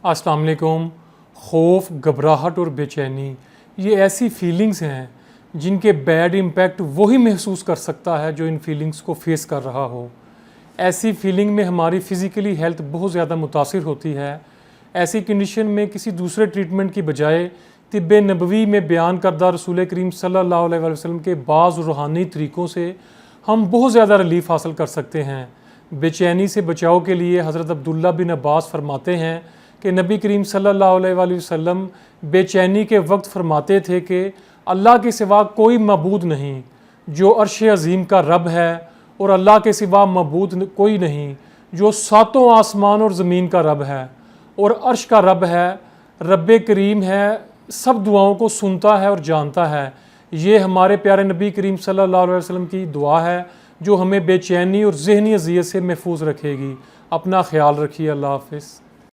अस्सलाम वालेकुम। खौफ, घबराहट और बेचैनी ये ऐसी फीलिंग्स हैं जिनके बैड इम्पैक्ट वही महसूस कर सकता है जो इन फीलिंग्स को फेस कर रहा हो। ऐसी फीलिंग में हमारी फ़िज़िकली हेल्थ बहुत ज़्यादा मुतासिर होती है। ऐसी कंडीशन में किसी दूसरे ट्रीटमेंट की बजाय तिब्ब नबवी में बयान करदा रसूल करीम सल्लल्लाहु अलैहि वसल्लम के बाज़ रूहानी तरीक़ों से हम बहुत ज़्यादा रिलीफ़ हासिल कर सकते हैं। बेचैनी से बचाव के लिए हज़रत अब्दुल्ला बिन अब्बास फरमाते हैं कि नबी करीम सल्लल्लाहु अलैहि वसल्लम बेचैनी के वक्त फरमाते थे कि अल्लाह के सिवा कोई मबूद नहीं जो अर्श अज़ीम का रब है, और अल्लाह के सिवा मबूद कोई नहीं जो सातों आसमान और ज़मीन का रब है और अर्श का रब है। रब करीम है, सब दुआओं को सुनता है और जानता है। ये हमारे प्यारे नबी करीम सल्लल्लाहु अलैहि वसल्लम की दुआ है जो हमें बेचैनी और ज़हनी अज़ियत से महफूज रखेगी। अपना ख्याल रखिए। अल्लाह हाफ़िज़।